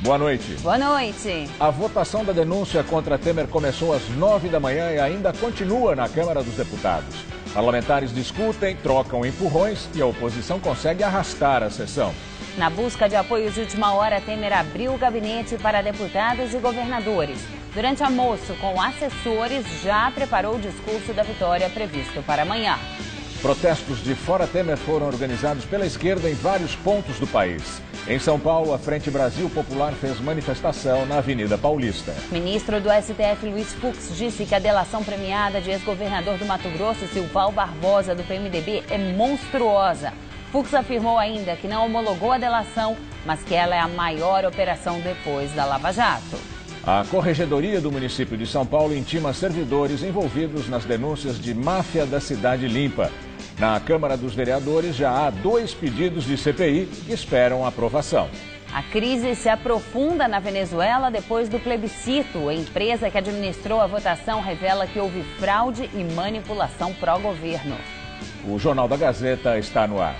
Boa noite. Boa noite. A votação da denúncia contra Temer começou às 9 da manhã e ainda continua na Câmara dos Deputados. Parlamentares discutem, trocam empurrões e a oposição consegue arrastar a sessão. Na busca de apoio de última hora, Temer abriu o gabinete para deputados e governadores. Durante almoço com assessores, já preparou o discurso da vitória previsto para amanhã. Protestos de Fora Temer foram organizados pela esquerda em vários pontos do país. Em São Paulo, a Frente Brasil Popular fez manifestação na Avenida Paulista. Ministro do STF, Luiz Fux, disse que a delação premiada de ex-governador do Mato Grosso, Silval Barbosa, do PMDB, é monstruosa. Fux afirmou ainda que não homologou a delação, mas que ela é a maior operação depois da Lava Jato. A Corregedoria do município de São Paulo intima servidores envolvidos nas denúncias de máfia da Cidade Limpa. Na Câmara dos Vereadores já há 2 pedidos de CPI que esperam aprovação. A crise se aprofunda na Venezuela depois do plebiscito. A empresa que administrou a votação revela que houve fraude e manipulação pró-governo. O Jornal da Gazeta está no ar.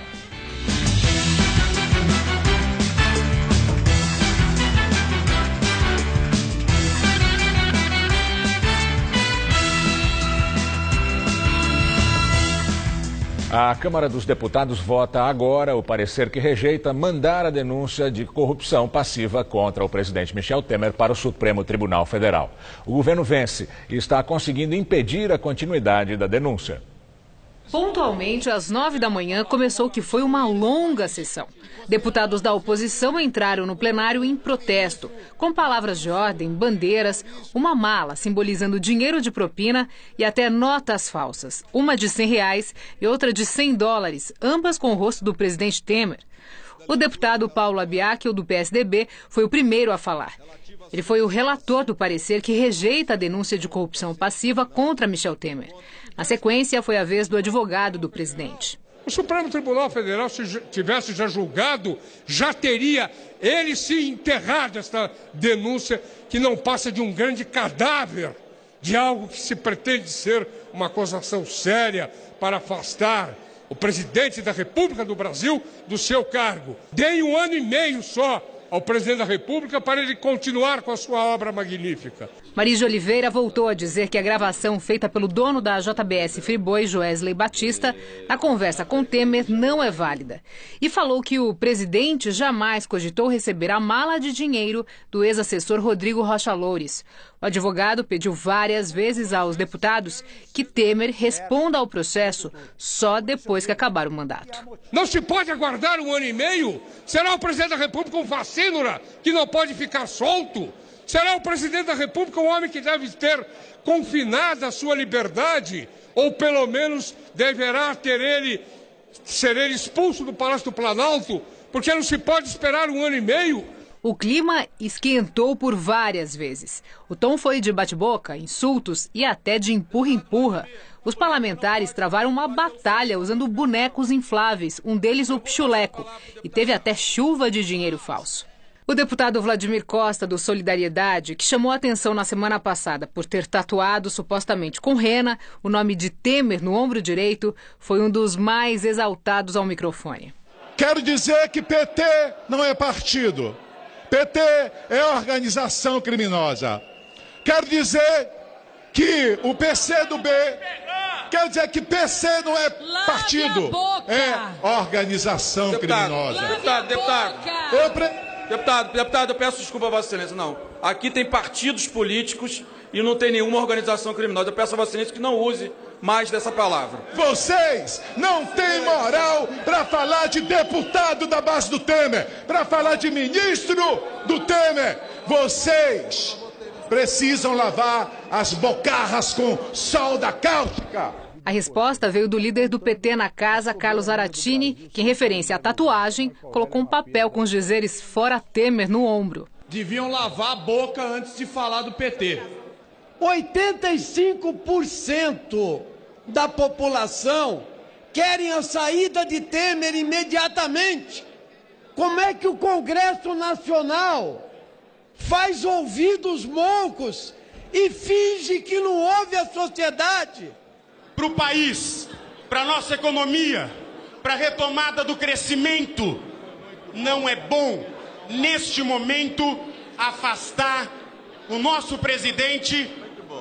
A Câmara dos Deputados vota agora o parecer que rejeita mandar a denúncia de corrupção passiva contra o presidente Michel Temer para o Supremo Tribunal Federal. O governo vence e está conseguindo impedir a continuidade da denúncia. Pontualmente, às 9 da manhã, começou o que foi uma longa sessão. Deputados da oposição entraram no plenário em protesto, com palavras de ordem, bandeiras, uma mala simbolizando dinheiro de propina e até notas falsas, uma de R$100 e outra de $100, ambas com o rosto do presidente Temer. O deputado Paulo Abiaquil, do PSDB, foi o primeiro a falar. Ele foi o relator do parecer que rejeita a denúncia de corrupção passiva contra Michel Temer. Na sequência, foi a vez do advogado do presidente. O Supremo Tribunal Federal, se tivesse já julgado, já teria ele sim enterrado esta denúncia que não passa de um grande cadáver de algo que se pretende ser uma acusação séria para afastar o presidente da República do Brasil do seu cargo. Dei 1 ano e meio só ao presidente da República para ele continuar com a sua obra magnífica. Marígia Oliveira voltou a dizer que a gravação feita pelo dono da JBS Friboi, Joesley Batista, na conversa com Temer não é válida. E falou que o presidente jamais cogitou receber a mala de dinheiro do ex-assessor Rodrigo Rocha Loures. O advogado pediu várias vezes aos deputados que Temer responda ao processo só depois que acabar o mandato. Não se pode aguardar 1 ano e meio? Será o presidente da República um facínora que não pode ficar solto? Será o presidente da República um homem que deve ter confinada a sua liberdade? Ou pelo menos deverá ser ele expulso do Palácio do Planalto? Porque não se pode esperar 1 ano e meio? O clima esquentou por várias vezes. O tom foi de bate-boca, insultos e até de empurra-empurra. Os parlamentares travaram uma batalha usando bonecos infláveis, um deles o Pichuleco, e teve até chuva de dinheiro falso. O deputado Vladimir Costa, do Solidariedade, que chamou a atenção na semana passada por ter tatuado supostamente com rena o nome de Temer no ombro direito, foi um dos mais exaltados ao microfone. Quero dizer que PT não é partido. PT é organização criminosa. Quero dizer que o PCdoB... Quero dizer que PC não é partido. É organização criminosa. Deputado, eu peço desculpa a Vossa Excelência, não. Aqui tem partidos políticos e não tem nenhuma organização criminosa. Eu peço a Vossa Excelência que não use mais dessa palavra. Vocês não têm moral para falar de deputado da base do Temer, para falar de ministro do Temer. Vocês precisam lavar as bocarras com solda cáustica. A resposta veio do líder do PT na casa, Carlos Aratini, que, em referência à tatuagem, colocou um papel com os dizeres "Fora Temer" no ombro. Deviam lavar a boca antes de falar do PT. 85% da população querem a saída de Temer imediatamente. Como é que o Congresso Nacional faz ouvidos moucos e finge que não ouve a sociedade? Para o país, para a nossa economia, para a retomada do crescimento, não é bom neste momento, afastar o nosso presidente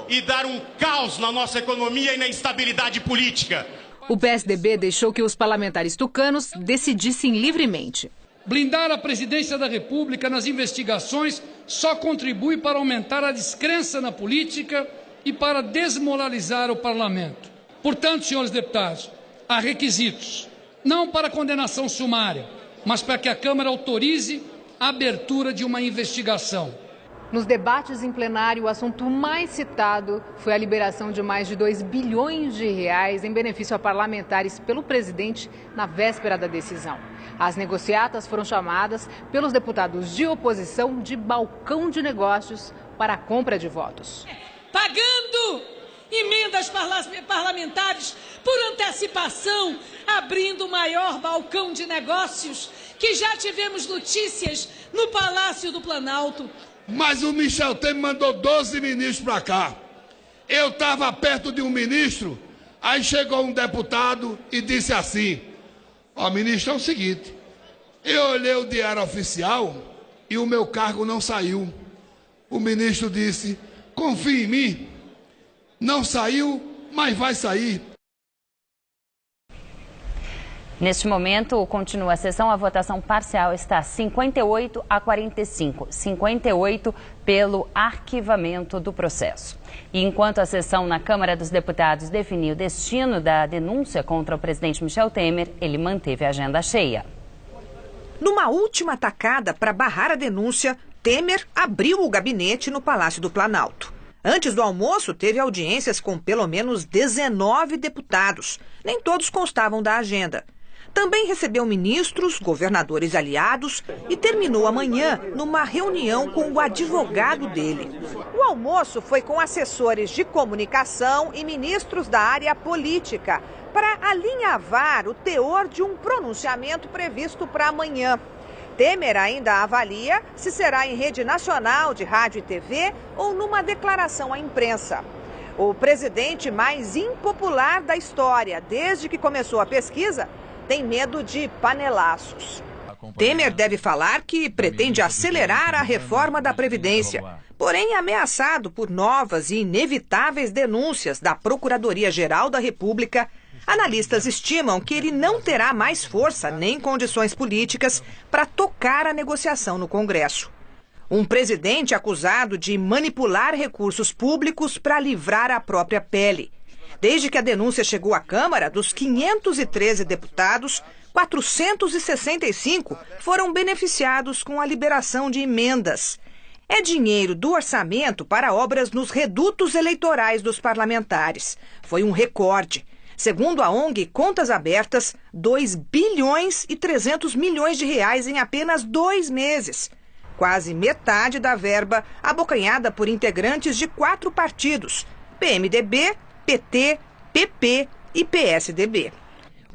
e dar um caos na nossa economia e na instabilidade política. O PSDB deixou que os parlamentares tucanos decidissem livremente. Blindar a presidência da República nas investigações só contribui para aumentar a descrença na política e para desmoralizar o parlamento. Portanto, senhores deputados, há requisitos, não para condenação sumária, mas para que a Câmara autorize a abertura de uma investigação. Nos debates em plenário, o assunto mais citado foi a liberação de mais de 2 bilhões de reais em benefício a parlamentares pelo presidente na véspera da decisão. As negociatas foram chamadas pelos deputados de oposição de balcão de negócios para a compra de votos. Pagando emendas parlamentares por antecipação, abrindo o maior balcão de negócios que já tivemos notícias no Palácio do Planalto. Mas o Michel Temer mandou 12 ministros para cá. Eu estava perto de um ministro, aí chegou um deputado e disse assim: ó, ministro, é o seguinte, eu olhei o diário oficial e o meu cargo não saiu. O ministro disse: confie em mim, não saiu, mas vai sair. Neste momento, continua a sessão. A votação parcial está 58 a 45. 58 pelo arquivamento do processo. E enquanto a sessão na Câmara dos Deputados definiu o destino da denúncia contra o presidente Michel Temer, ele manteve a agenda cheia. Numa última tacada para barrar a denúncia, Temer abriu o gabinete no Palácio do Planalto. Antes do almoço, teve audiências com pelo menos 19 deputados. Nem todos constavam da agenda. Também recebeu ministros, governadores aliados e terminou amanhã numa reunião com o advogado dele. O almoço foi com assessores de comunicação e ministros da área política para alinhavar o teor de um pronunciamento previsto para amanhã. Temer ainda avalia se será em rede nacional de rádio e TV ou numa declaração à imprensa. O presidente mais impopular da história desde que começou a pesquisa tem medo de panelaços. Temer deve falar que pretende acelerar a reforma da Previdência, porém ameaçado por novas e inevitáveis denúncias da Procuradoria-Geral da República. Analistas estimam que ele não terá mais força nem condições políticas para tocar a negociação no Congresso. Um presidente acusado de manipular recursos públicos para livrar a própria pele. Desde que a denúncia chegou à Câmara, dos 513 deputados, 465 foram beneficiados com a liberação de emendas. É dinheiro do orçamento para obras nos redutos eleitorais dos parlamentares. Foi um recorde. Segundo a ONG Contas Abertas, 2 bilhões e 300 milhões de reais em apenas 2 meses. Quase metade da verba abocanhada por integrantes de 4 partidos: PMDB, PT, PP e PSDB.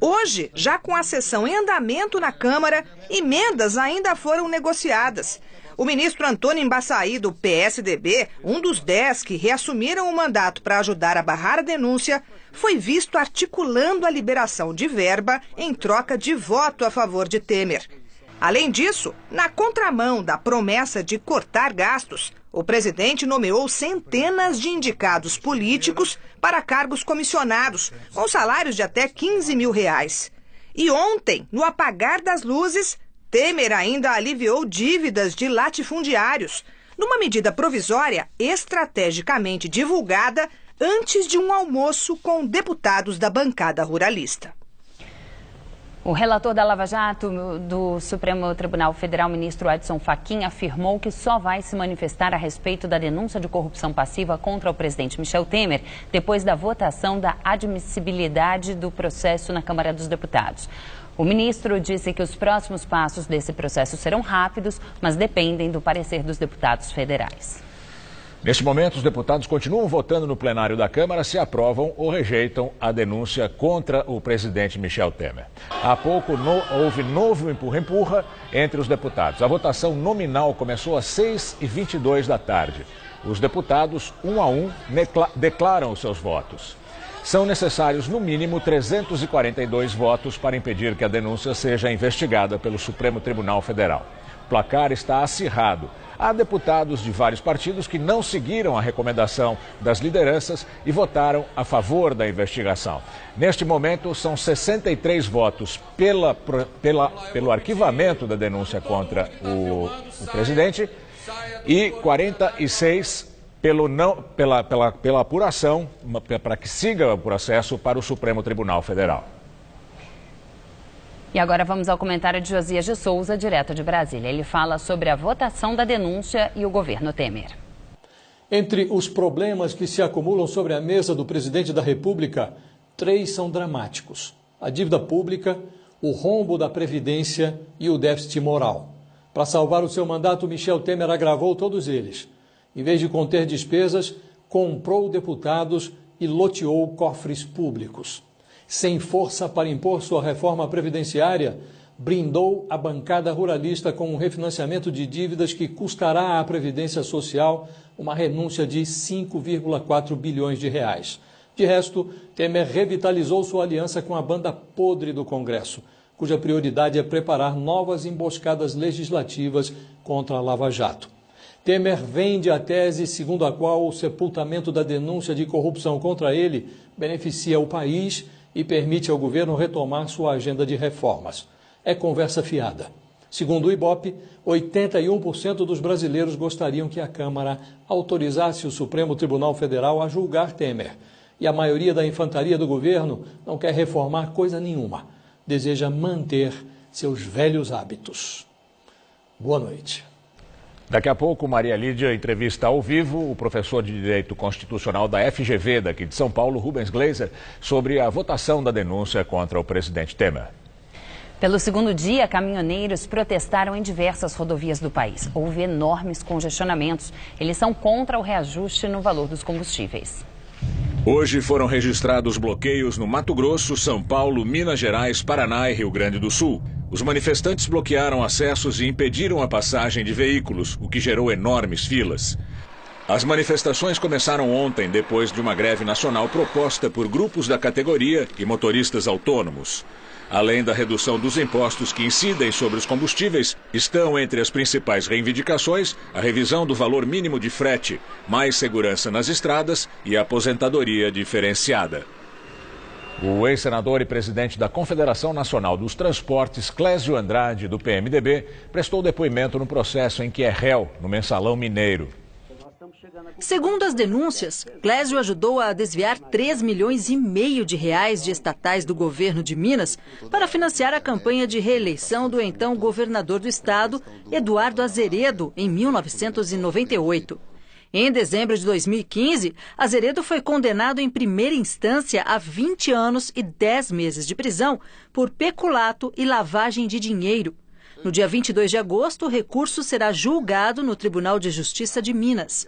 Hoje, já com a sessão em andamento na Câmara, emendas ainda foram negociadas. O ministro Antônio Embaçaí, do PSDB, um dos 10 que reassumiram o mandato para ajudar a barrar a denúncia, foi visto articulando a liberação de verba em troca de voto a favor de Temer. Além disso, na contramão da promessa de cortar gastos, o presidente nomeou centenas de indicados políticos para cargos comissionados, com salários de até 15 mil reais. E ontem, no apagar das luzes, Temer ainda aliviou dívidas de latifundiários, numa medida provisória estrategicamente divulgada antes de um almoço com deputados da bancada ruralista. O relator da Lava Jato do Supremo Tribunal Federal, ministro Edson Fachin, afirmou que só vai se manifestar a respeito da denúncia de corrupção passiva contra o presidente Michel Temer depois da votação da admissibilidade do processo na Câmara dos Deputados. O ministro disse que os próximos passos desse processo serão rápidos, mas dependem do parecer dos deputados federais. Neste momento, os deputados continuam votando no plenário da Câmara se aprovam ou rejeitam a denúncia contra o presidente Michel Temer. Há pouco houve novo empurra-empurra entre os deputados. A votação nominal começou às 6h22 da tarde. Os deputados, um a um, declaram os seus votos. São necessários, no mínimo, 342 votos para impedir que a denúncia seja investigada pelo Supremo Tribunal Federal. placar está acirrado. Há deputados de vários partidos que não seguiram a recomendação das lideranças e votaram a favor da investigação. Neste momento, são 63 votos pelo arquivamento da denúncia contra o presidente e 46 pela apuração, para que siga o processo para o Supremo Tribunal Federal. E agora vamos ao comentário de Josias de Souza, direto de Brasília. Ele fala sobre a votação da denúncia e o governo Temer. Entre os problemas que se acumulam sobre a mesa do presidente da República, 3 são dramáticos: a dívida pública, o rombo da Previdência e o déficit moral. Para salvar o seu mandato, Michel Temer agravou todos eles. Em vez de conter despesas, comprou deputados e loteou cofres públicos. Sem força para impor sua reforma previdenciária, brindou a bancada ruralista com um refinanciamento de dívidas que custará à Previdência Social uma renúncia de 5,4 bilhões de reais. De resto, Temer revitalizou sua aliança com a banda podre do Congresso, cuja prioridade é preparar novas emboscadas legislativas contra a Lava Jato. Temer vende a tese segundo a qual o sepultamento da denúncia de corrupção contra ele beneficia o país e permite ao governo retomar sua agenda de reformas. É conversa fiada. Segundo o Ibope, 81% dos brasileiros gostariam que a Câmara autorizasse o Supremo Tribunal Federal a julgar Temer. E a maioria da infantaria do governo não quer reformar coisa nenhuma. Deseja manter seus velhos hábitos. Boa noite. Daqui a pouco, Maria Lídia entrevista ao vivo o professor de Direito Constitucional da FGV, daqui de São Paulo, Rubens Gleiser, sobre a votação da denúncia contra o presidente Temer. Pelo segundo dia, caminhoneiros protestaram em diversas rodovias do país. Houve enormes congestionamentos. Eles são contra o reajuste no valor dos combustíveis. Hoje foram registrados bloqueios no Mato Grosso, São Paulo, Minas Gerais, Paraná e Rio Grande do Sul. Os manifestantes bloquearam acessos e impediram a passagem de veículos, o que gerou enormes filas. As manifestações começaram ontem, depois de uma greve nacional proposta por grupos da categoria e motoristas autônomos. Além da redução dos impostos que incidem sobre os combustíveis, estão entre as principais reivindicações a revisão do valor mínimo de frete, mais segurança nas estradas e a aposentadoria diferenciada. O ex-senador e presidente da Confederação Nacional dos Transportes, Clésio Andrade, do PMDB, prestou depoimento no processo em que é réu no Mensalão Mineiro. Segundo as denúncias, Clésio ajudou a desviar 3,5 milhões de reais de estatais do governo de Minas para financiar a campanha de reeleição do então governador do estado, Eduardo Azeredo, em 1998. Em dezembro de 2015, Azeredo foi condenado em primeira instância a 20 anos e 10 meses de prisão por peculato e lavagem de dinheiro. No dia 22 de agosto, o recurso será julgado no Tribunal de Justiça de Minas.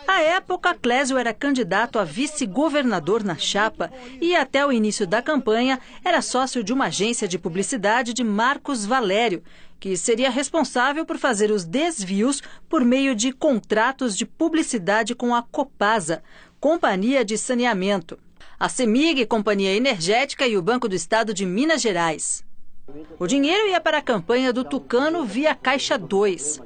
À época, Clésio era candidato a vice-governador na chapa e, até o início da campanha, era sócio de uma agência de publicidade de Marcos Valério, que seria responsável por fazer os desvios por meio de contratos de publicidade com a Copasa, Companhia de Saneamento, a CEMIG, Companhia Energética e o Banco do Estado de Minas Gerais. O dinheiro ia para a campanha do Tucano via Caixa 2.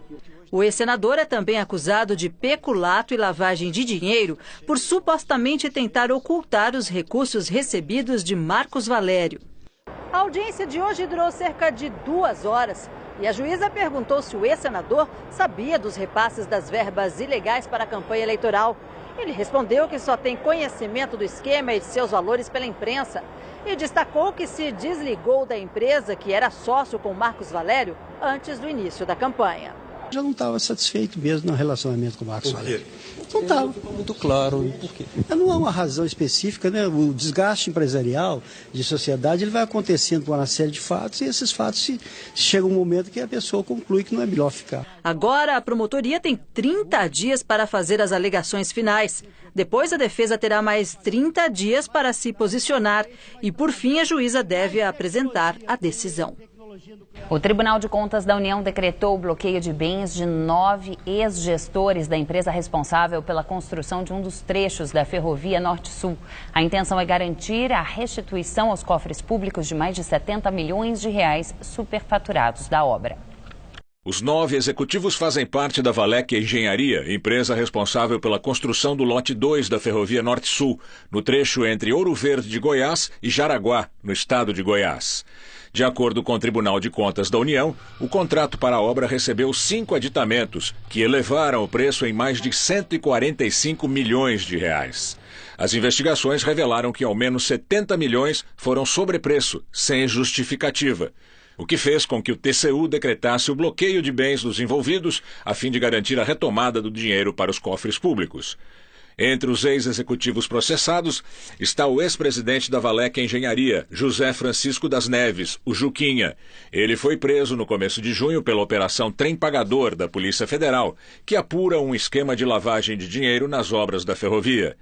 O ex-senador é também acusado de peculato e lavagem de dinheiro por supostamente tentar ocultar os recursos recebidos de Marcos Valério. A audiência de hoje durou cerca de 2 horas e a juíza perguntou se o ex-senador sabia dos repasses das verbas ilegais para a campanha eleitoral. Ele respondeu que só tem conhecimento do esquema e de seus valores pela imprensa e destacou que se desligou da empresa que era sócio com Marcos Valério antes do início da campanha. Já não estava satisfeito mesmo no relacionamento com o Marcos Valério. Não estava. Ficou muito claro. Por quê? Não há uma razão específica, né? O desgaste empresarial de sociedade ele vai acontecendo por uma série de fatos e esses fatos chega um momento que a pessoa conclui que não é melhor ficar. Agora a promotoria tem 30 dias para fazer as alegações finais. Depois a defesa terá mais 30 dias para se posicionar e por fim a juíza deve apresentar a decisão. O Tribunal de Contas da União decretou o bloqueio de bens de 9 ex-gestores da empresa responsável pela construção de um dos trechos da ferrovia Norte-Sul. A intenção é garantir a restituição aos cofres públicos de mais de 70 milhões de reais superfaturados da obra. Os 9 executivos fazem parte da Valec Engenharia, empresa responsável pela construção do lote 2 da Ferrovia Norte-Sul, no trecho entre Ouro Verde de Goiás e Jaraguá, no estado de Goiás. De acordo com o Tribunal de Contas da União, o contrato para a obra recebeu 5 aditamentos, que elevaram o preço em mais de 145 milhões de reais. As investigações revelaram que ao menos 70 milhões foram sobrepreço, sem justificativa, o que fez com que o TCU decretasse o bloqueio de bens dos envolvidos, a fim de garantir a retomada do dinheiro para os cofres públicos. Entre os ex-executivos processados está o ex-presidente da Valec Engenharia, José Francisco das Neves, o Juquinha. Ele foi preso no começo de junho pela Operação Trem Pagador da Polícia Federal, que apura um esquema de lavagem de dinheiro nas obras da ferrovia.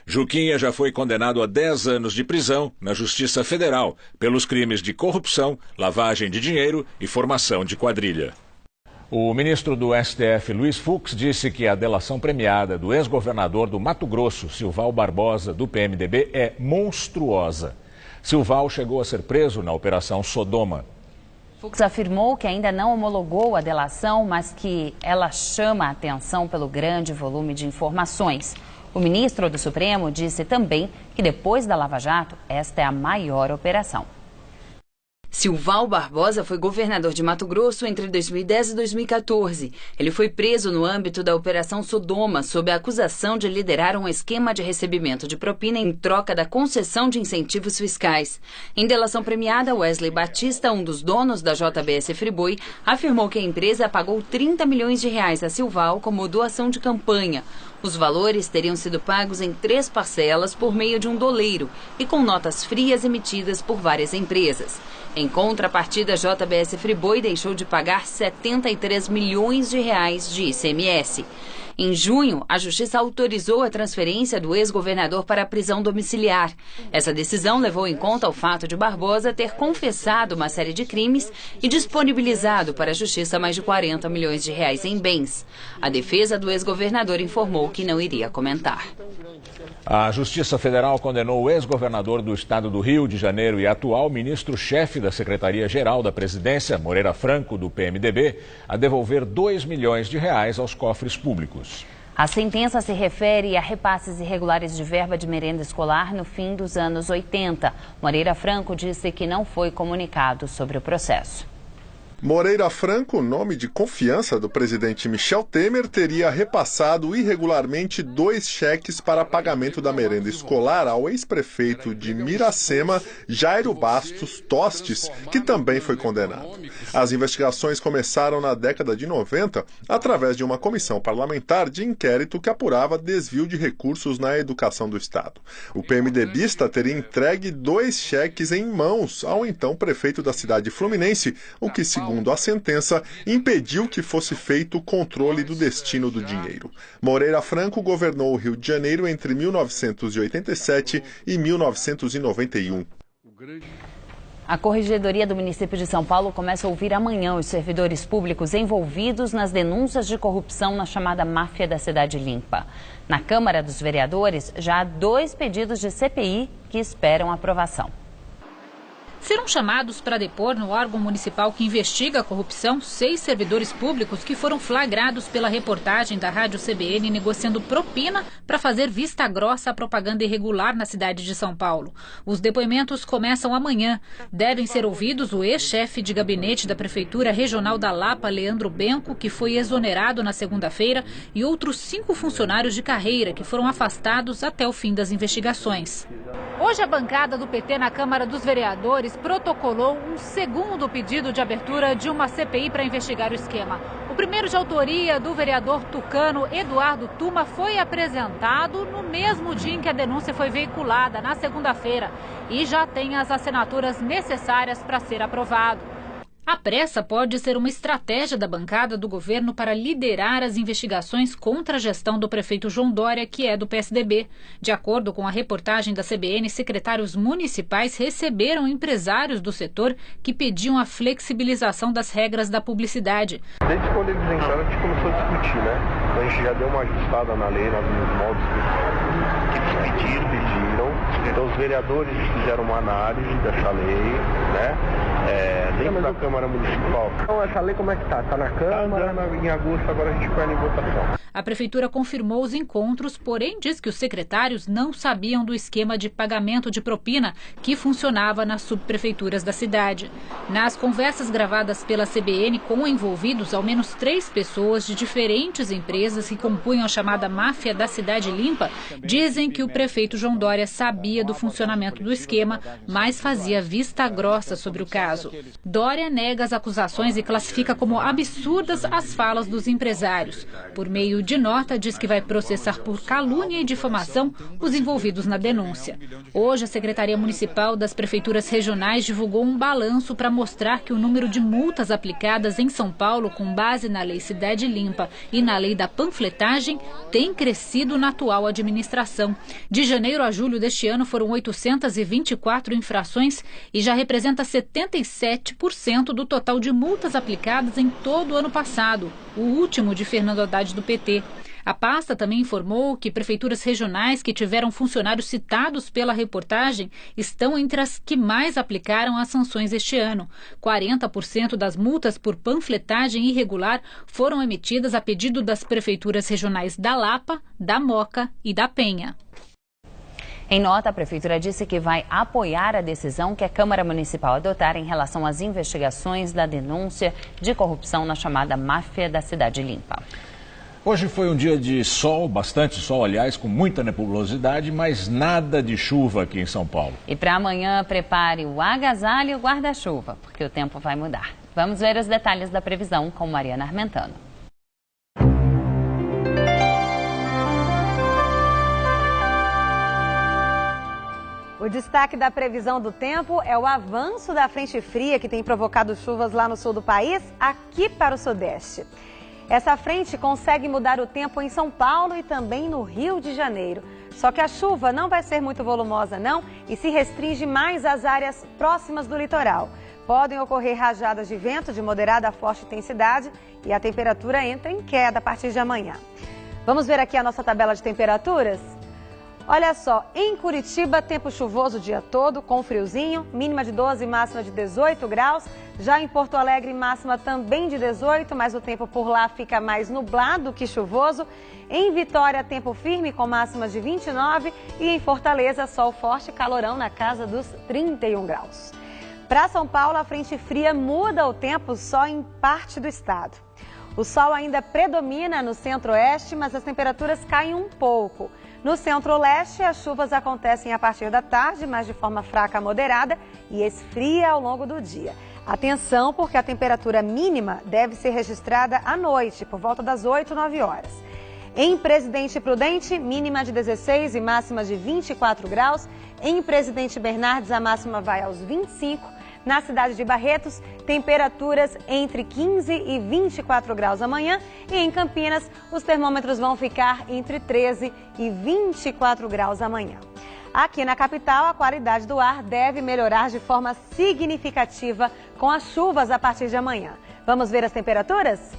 Juquinha já foi condenado a 10 anos de prisão na Justiça Federal pelos crimes de corrupção, lavagem de dinheiro e formação de quadrilha. O ministro do STF, Luiz Fux, disse que a delação premiada do ex-governador do Mato Grosso, Silval Barbosa, do PMDB, é monstruosa. Silval chegou a ser preso na Operação Sodoma. Fux afirmou que ainda não homologou a delação, mas que ela chama a atenção pelo grande volume de informações. O ministro do Supremo disse também que depois da Lava Jato, esta é a maior operação. Silval Barbosa foi governador de Mato Grosso entre 2010 e 2014. Ele foi preso no âmbito da Operação Sodoma, sob a acusação de liderar um esquema de recebimento de propina em troca da concessão de incentivos fiscais. Em delação premiada, Wesley Batista, um dos donos da JBS Friboi, afirmou que a empresa pagou 30 milhões de reais a Silval como doação de campanha. Os valores teriam sido pagos em 3 parcelas por meio de um doleiro e com notas frias emitidas por várias empresas. Em contrapartida, a JBS Friboi deixou de pagar 73 milhões de reais de ICMS. Em junho, a Justiça autorizou a transferência do ex-governador para a prisão domiciliar. Essa decisão levou em conta o fato de Barbosa ter confessado uma série de crimes e disponibilizado para a Justiça mais de 40 milhões de reais em bens. A defesa do ex-governador informou que não iria comentar. A Justiça Federal condenou o ex-governador do estado do Rio de Janeiro e atual ministro-chefe da Secretaria-Geral da Presidência, Moreira Franco, do PMDB, a devolver 2 milhões de reais aos cofres públicos. A sentença se refere a repasses irregulares de verba de merenda escolar no fim dos anos 80. Moreira Franco disse que não foi comunicado sobre o processo. Moreira Franco, nome de confiança do presidente Michel Temer, teria repassado irregularmente 2 cheques para pagamento da merenda escolar ao ex-prefeito de Miracema, Jairo Bastos Tostes, que também foi condenado. As investigações começaram na década de 90, através de uma comissão parlamentar de inquérito que apurava desvio de recursos na educação do Estado. O PMDBista teria entregue 2 cheques em mãos ao então prefeito da cidade fluminense, o que, segundo a sentença, impediu que fosse feito o controle do destino do dinheiro. Moreira Franco governou o Rio de Janeiro entre 1987 e 1991. A Corregedoria do município de São Paulo começa a ouvir amanhã os servidores públicos envolvidos nas denúncias de corrupção na chamada máfia da Cidade Limpa. Na Câmara dos Vereadores, já há 2 pedidos de CPI que esperam aprovação. Serão chamados para depor no órgão municipal que investiga a corrupção 6 servidores públicos que foram flagrados pela reportagem da Rádio CBN negociando propina para fazer vista grossa à propaganda irregular na cidade de São Paulo. Os depoimentos começam amanhã. Devem ser ouvidos o ex-chefe de gabinete da Prefeitura Regional da Lapa, Leandro Benco, que foi exonerado na segunda-feira, e outros 5 funcionários de carreira que foram afastados até o fim das investigações. Hoje a bancada do PT na Câmara dos Vereadores protocolou um segundo pedido de abertura de uma CPI para investigar o esquema. O primeiro, de autoria do vereador tucano Eduardo Tuma, foi apresentado no mesmo dia em que a denúncia foi veiculada, na segunda-feira, e já tem as assinaturas necessárias para ser aprovado. A pressa pode ser uma estratégia da bancada do governo para liderar as investigações contra a gestão do prefeito João Dória, que é do PSDB. De acordo com a reportagem da CBN, secretários municipais receberam empresários do setor que pediam a flexibilização das regras da publicidade. Desde quando eles entraram, a gente começou a discutir, né? Então a gente já deu uma ajustada na lei, nos moldes que eles pediram. Então os vereadores fizeram uma análise dessa lei, né? Dentro da Câmara Câmara Municipal. Então essa lei como é que tá? Tá na Câmara, em agosto agora a gente põe ela em votação. A Prefeitura confirmou os encontros, porém diz que os secretários não sabiam do esquema de pagamento de propina que funcionava nas subprefeituras da cidade. Nas conversas gravadas pela CBN com envolvidos, ao menos 3 pessoas de diferentes empresas que compunham a chamada máfia da Cidade Limpa dizem que o prefeito João Dória sabia do funcionamento do esquema, mas fazia vista grossa sobre o caso. Dória nega as acusações e classifica como absurdas as falas dos empresários. Por meio de nota, diz que vai processar por calúnia e difamação os envolvidos na denúncia. Hoje, a Secretaria Municipal das Prefeituras Regionais divulgou um balanço para mostrar que o número de multas aplicadas em São Paulo, com base na Lei Cidade Limpa e na Lei da Panfletagem, tem crescido na atual administração. De janeiro a julho deste ano foram 824 infrações e já representa 77% do total de multas aplicadas em todo o ano passado, o último de Fernando Haddad do PT. A pasta também informou que prefeituras regionais que tiveram funcionários citados pela reportagem estão entre as que mais aplicaram as sanções este ano. 40% das multas por panfletagem irregular foram emitidas a pedido das prefeituras regionais da Lapa, da Moca e da Penha. Em nota, a Prefeitura disse que vai apoiar a decisão que a Câmara Municipal adotar em relação às investigações da denúncia de corrupção na chamada máfia da Cidade Limpa. Hoje foi um dia de sol, bastante sol, aliás, com muita nebulosidade, mas nada de chuva aqui em São Paulo. E para amanhã, prepare o agasalho e o guarda-chuva, porque o tempo vai mudar. Vamos ver os detalhes da previsão com Mariana Armentano. O destaque da previsão do tempo é o avanço da frente fria que tem provocado chuvas lá no sul do país, aqui para o sudeste. Essa frente consegue mudar o tempo em São Paulo e também no Rio de Janeiro. Só que a chuva não vai ser muito volumosa não e se restringe mais às áreas próximas do litoral. Podem ocorrer rajadas de vento de moderada a forte intensidade e a temperatura entra em queda a partir de amanhã. Vamos ver aqui a nossa tabela de temperaturas? Olha só, em Curitiba, tempo chuvoso o dia todo, com friozinho, mínima de 12 e máxima de 18 graus. Já em Porto Alegre, máxima também de 18, mas o tempo por lá fica mais nublado que chuvoso. Em Vitória, tempo firme com máximas de 29 e em Fortaleza, sol forte e calorão na casa dos 31 graus. Para São Paulo, a frente fria muda o tempo só em parte do estado. O sol ainda predomina no centro-oeste, mas as temperaturas caem um pouco. No centro-leste, as chuvas acontecem a partir da tarde, mas de forma fraca a moderada e esfria ao longo do dia. Atenção, porque a temperatura mínima deve ser registrada à noite, por volta das 8, 9 horas. Em Presidente Prudente, mínima de 16 e máxima de 24 graus. Em Presidente Bernardes, a máxima vai aos 25. Na cidade de Barretos, temperaturas entre 15 e 24 graus amanhã. E em Campinas, os termômetros vão ficar entre 13 e 24 graus amanhã. Aqui na capital, a qualidade do ar deve melhorar de forma significativa com as chuvas a partir de amanhã. Vamos ver as temperaturas?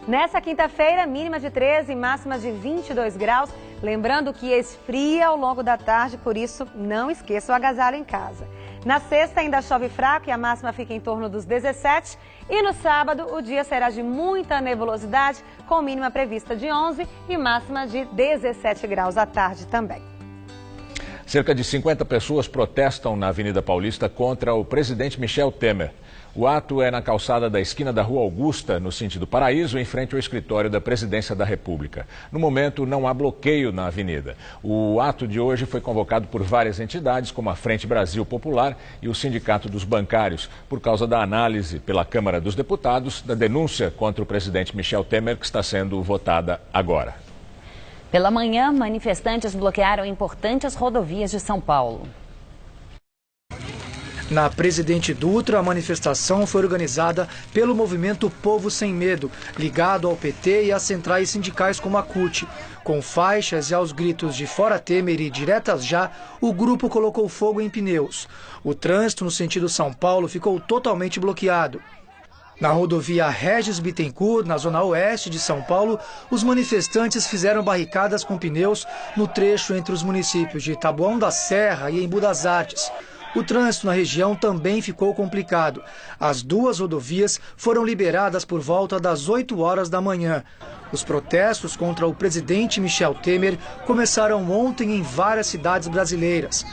Nessa quinta-feira, mínima de 13 e máxima de 22 graus. Lembrando que esfria ao longo da tarde, por isso não esqueça o agasalho em casa. Na sexta ainda chove fraco e a máxima fica em torno dos 17. E no sábado o dia será de muita nebulosidade, com mínima prevista de 11 e máxima de 17 graus à tarde também. Cerca de 50 pessoas protestam na Avenida Paulista contra o presidente Michel Temer. O ato é na calçada da esquina da Rua Augusta, no sentido Paraíso, em frente ao escritório da Presidência da República. No momento, não há bloqueio na avenida. O ato de hoje foi convocado por várias entidades, como a Frente Brasil Popular e o Sindicato dos Bancários, por causa da análise pela Câmara dos Deputados da denúncia contra o presidente Michel Temer, que está sendo votada agora. Pela manhã, manifestantes bloquearam importantes rodovias de São Paulo. Na Presidente Dutra, a manifestação foi organizada pelo movimento Povo Sem Medo, ligado ao PT e às centrais sindicais como a CUT. Com faixas e aos gritos de Fora Temer e Diretas Já, o grupo colocou fogo em pneus. O trânsito no sentido São Paulo ficou totalmente bloqueado. Na rodovia Regis Bittencourt, na zona oeste de São Paulo, os manifestantes fizeram barricadas com pneus no trecho entre os municípios de Taboão da Serra e Embu das Artes. o trânsito na região também ficou complicado. As duas rodovias foram liberadas por volta das 8 horas da manhã. Os protestos contra o presidente Michel Temer começaram ontem em várias cidades brasileiras.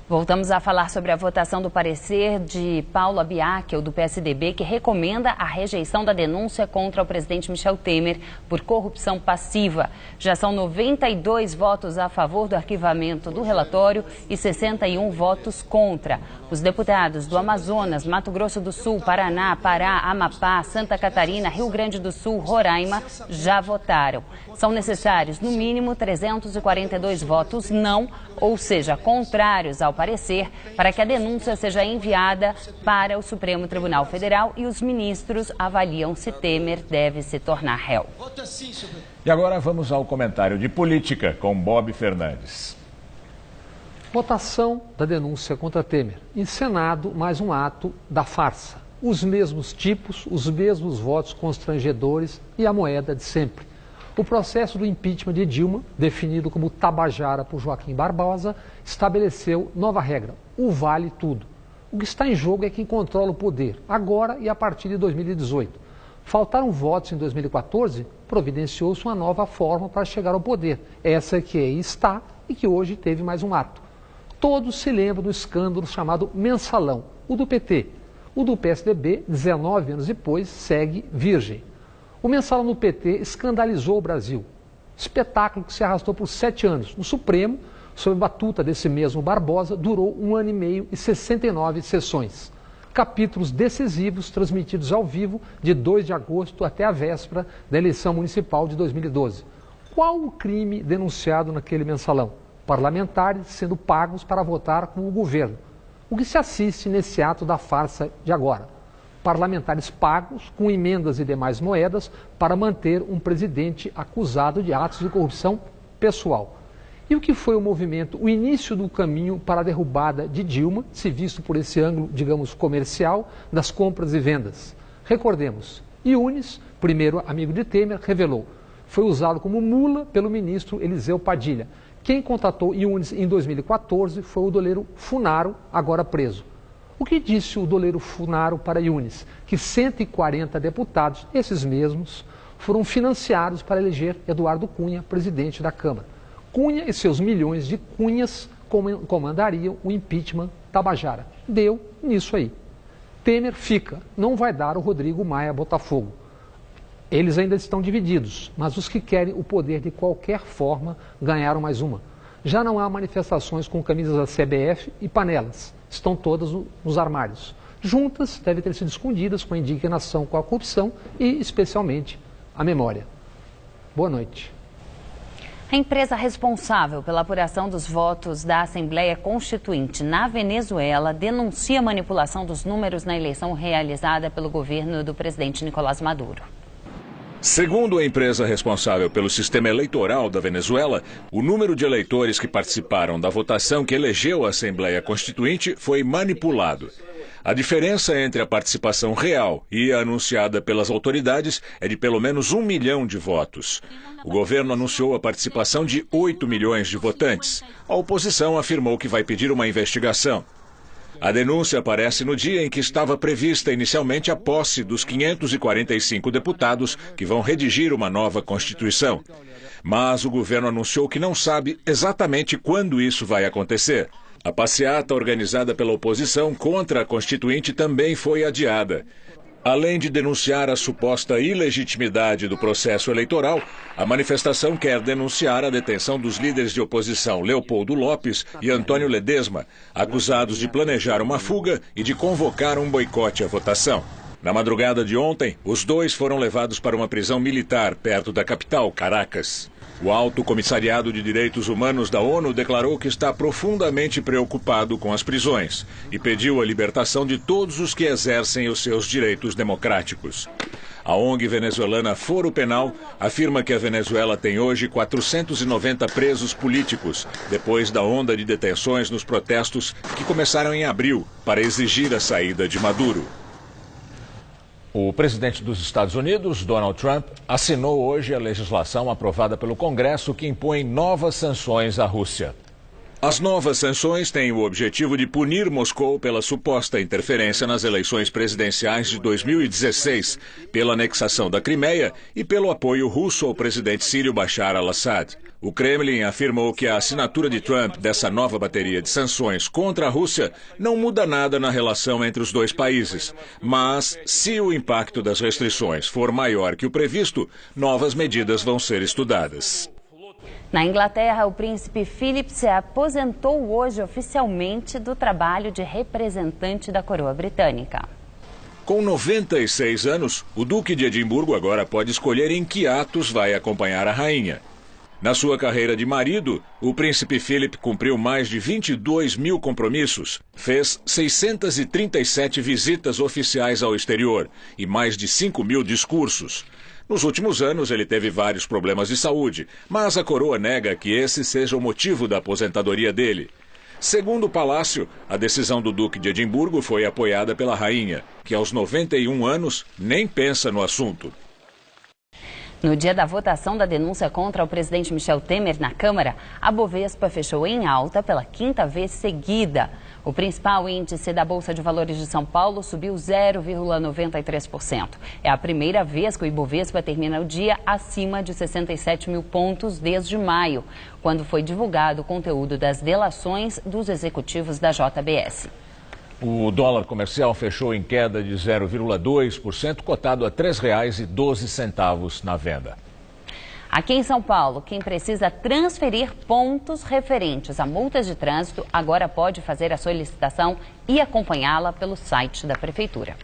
Voltamos a falar sobre a votação do parecer de Paula Biacchio, do PSDB, que recomenda a rejeição da denúncia contra o presidente Michel Temer por corrupção passiva. Já são 92 votos a favor do arquivamento do relatório e 61 votos contra. Os deputados do Amazonas, Mato Grosso do Sul, Paraná, Pará, Amapá, Santa Catarina, Rio Grande do Sul, Roraima já votaram. São necessários, no mínimo, 342 votos não, ou seja, contrários ao parecer, para que a denúncia seja enviada para o Supremo Tribunal Federal e os ministros avaliam se Temer deve se tornar réu. E agora vamos ao comentário de política com Bob Fernandes. Votação da denúncia contra Temer. Em Senado, mais um ato da farsa. Os mesmos tipos, os mesmos votos constrangedores e a moeda de sempre. O processo do impeachment de Dilma, definido como Tabajara por Joaquim Barbosa, estabeleceu nova regra, o vale tudo. O que está em jogo é quem controla o poder, agora e a partir de 2018. Faltaram votos em 2014, providenciou-se uma nova forma para chegar ao poder. Essa que aí está e que hoje teve mais um ato. Todos se lembram do escândalo chamado Mensalão, o do PT. O do PSDB, 19 anos depois, segue virgem. O Mensalão do PT escandalizou o Brasil. Espetáculo que se arrastou por 7 anos. No Supremo, sob a batuta desse mesmo Barbosa, durou 1 ano e meio e 69 sessões. Capítulos decisivos transmitidos ao vivo de 2 de agosto até a véspera da eleição municipal de 2012. Qual o crime denunciado naquele mensalão? Parlamentares sendo pagos para votar com o governo. O que se assiste nesse ato da farsa de agora? Parlamentares pagos com emendas e demais moedas para manter um presidente acusado de atos de corrupção pessoal. E o que foi o movimento, o início do caminho para a derrubada de Dilma, se visto por esse ângulo, digamos, comercial, das compras e vendas? Recordemos, Yunes, primeiro amigo de Temer, revelou, foi usado como mula pelo ministro Eliseu Padilha. Quem contratou Yunes em 2014 foi o doleiro Funaro, agora preso. O que disse o doleiro Funaro para Yunes? Que 140 deputados, esses mesmos, foram financiados para eleger Eduardo Cunha, presidente da Câmara. Cunha e seus milhões de cunhas comandariam o impeachment Tabajara. Deu nisso aí. Temer fica, não vai dar o Rodrigo Maia Botafogo. Eles ainda estão divididos, mas os que querem o poder de qualquer forma ganharam mais uma. Já não há manifestações com camisas da CBF e panelas. Estão todas nos armários. Juntas, devem ter sido escondidas com a indignação com a corrupção e, especialmente, a memória. Boa noite. A empresa responsável pela apuração dos votos da Assembleia Constituinte na Venezuela denuncia a manipulação dos números na eleição realizada pelo governo do presidente Nicolás Maduro. Segundo a empresa responsável pelo sistema eleitoral da Venezuela, o número de eleitores que participaram da votação que elegeu a Assembleia Constituinte foi manipulado. A diferença entre a participação real e a anunciada pelas autoridades é de pelo menos 1 milhão de votos. O governo anunciou a participação de 8 milhões de votantes. A oposição afirmou que vai pedir uma investigação. A denúncia aparece no dia em que estava prevista inicialmente a posse dos 545 deputados que vão redigir uma nova Constituição. Mas o governo anunciou que não sabe exatamente quando isso vai acontecer. A passeata organizada pela oposição contra a Constituinte também foi adiada. Além de denunciar a suposta ilegitimidade do processo eleitoral, a manifestação quer denunciar a detenção dos líderes de oposição Leopoldo Lopes e Antônio Ledesma, acusados de planejar uma fuga e de convocar um boicote à votação. Na madrugada de ontem, os dois foram levados para uma prisão militar perto da capital, Caracas. O Alto Comissariado de Direitos Humanos da ONU declarou que está profundamente preocupado com as prisões e pediu a libertação de todos os que exercem os seus direitos democráticos. A ONG venezuelana Foro Penal afirma que a Venezuela tem hoje 490 presos políticos, depois da onda de detenções nos protestos que começaram em abril para exigir a saída de Maduro. O presidente dos Estados Unidos, Donald Trump, assinou hoje a legislação aprovada pelo Congresso que impõe novas sanções à Rússia. As novas sanções têm o objetivo de punir Moscou pela suposta interferência nas eleições presidenciais de 2016, pela anexação da Crimeia e pelo apoio russo ao presidente sírio Bashar al-Assad. O Kremlin afirmou que a assinatura de Trump dessa nova bateria de sanções contra a Rússia não muda nada na relação entre os dois países. Mas, se o impacto das restrições for maior que o previsto, novas medidas vão ser estudadas. Na Inglaterra, o príncipe Philip se aposentou hoje oficialmente do trabalho de representante da coroa britânica. Com 96 anos, o Duque de Edimburgo agora pode escolher em que atos vai acompanhar a rainha. Na sua carreira de marido, o príncipe Philip cumpriu mais de 22 mil compromissos, fez 637 visitas oficiais ao exterior e mais de 5 mil discursos. Nos últimos anos, ele teve vários problemas de saúde, mas a coroa nega que esse seja o motivo da aposentadoria dele. Segundo o palácio, a decisão do Duque de Edimburgo foi apoiada pela rainha, que aos 91 anos nem pensa no assunto. No dia da votação da denúncia contra o presidente Michel Temer na Câmara, a Bovespa fechou em alta pela 5ª vez seguida. O principal índice da Bolsa de Valores de São Paulo subiu 0,93%. É a primeira vez que o Ibovespa termina o dia acima de 67 mil pontos desde maio, quando foi divulgado o conteúdo das delações dos executivos da JBS. O dólar comercial fechou em queda de 0,2%, cotado a R$ 3,12 na venda. Aqui em São Paulo, quem precisa transferir pontos referentes a multas de trânsito agora pode fazer a solicitação e acompanhá-la pelo site da Prefeitura.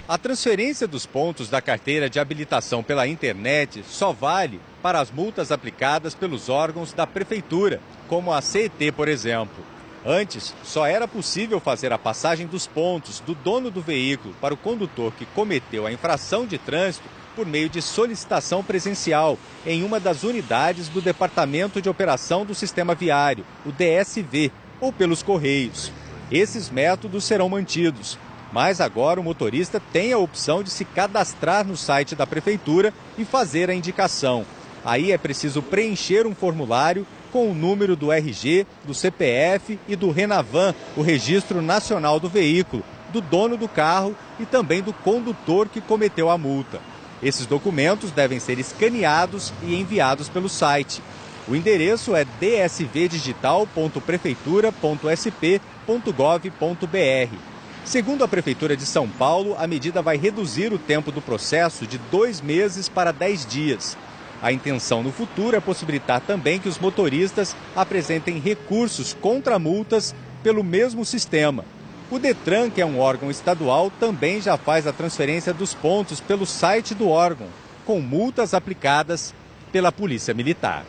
A transferência dos pontos da carteira de habilitação pela internet só vale para as multas aplicadas pelos órgãos da Prefeitura, como a CET, por exemplo. Antes, só era possível fazer a passagem dos pontos do dono do veículo para o condutor que cometeu a infração de trânsito por meio de solicitação presencial em uma das unidades do Departamento de Operação do Sistema Viário, o DSV, ou pelos Correios. Esses métodos serão mantidos, mas agora o motorista tem a opção de se cadastrar no site da Prefeitura e fazer a indicação. Aí é preciso preencher um formulário com o número do RG, do CPF e do Renavan, o Registro Nacional do Veículo, do dono do carro e também do condutor que cometeu a multa. Esses documentos devem ser escaneados e enviados pelo site. O endereço é dsvdigital.prefeitura.sp.gov.br. Segundo a Prefeitura de São Paulo, a medida vai reduzir o tempo do processo de 2 meses para 10 dias. A intenção no futuro é possibilitar também que os motoristas apresentem recursos contra multas pelo mesmo sistema. O Detran, que é um órgão estadual, também já faz a transferência dos pontos pelo site do órgão, com multas aplicadas pela Polícia Militar.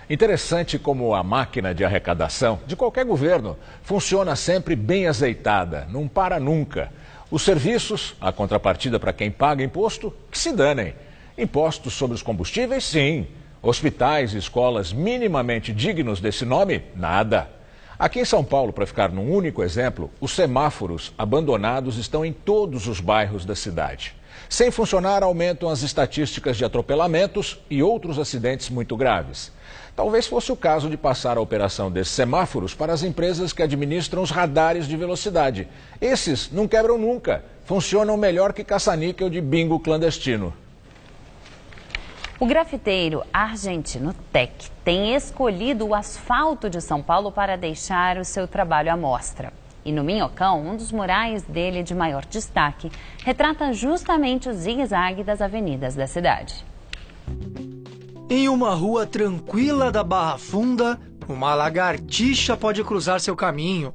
Interessante como a máquina de arrecadação de qualquer governo funciona sempre bem azeitada, não para nunca. Os serviços, a contrapartida para quem paga imposto, que se danem. Impostos sobre os combustíveis, sim. Hospitais e escolas minimamente dignos desse nome, nada. Aqui em São Paulo, para ficar num único exemplo, os semáforos abandonados estão em todos os bairros da cidade. Sem funcionar, aumentam as estatísticas de atropelamentos e outros acidentes muito graves. Talvez fosse o caso de passar a operação desses semáforos para as empresas que administram os radares de velocidade. Esses não quebram nunca, funcionam melhor que caça-níquel de bingo clandestino. O grafiteiro argentino Tec tem escolhido o asfalto de São Paulo para deixar o seu trabalho à mostra. E no Minhocão, um dos murais dele de maior destaque retrata justamente o zigue-zague das avenidas da cidade. Em uma rua tranquila da Barra Funda, uma lagartixa pode cruzar seu caminho.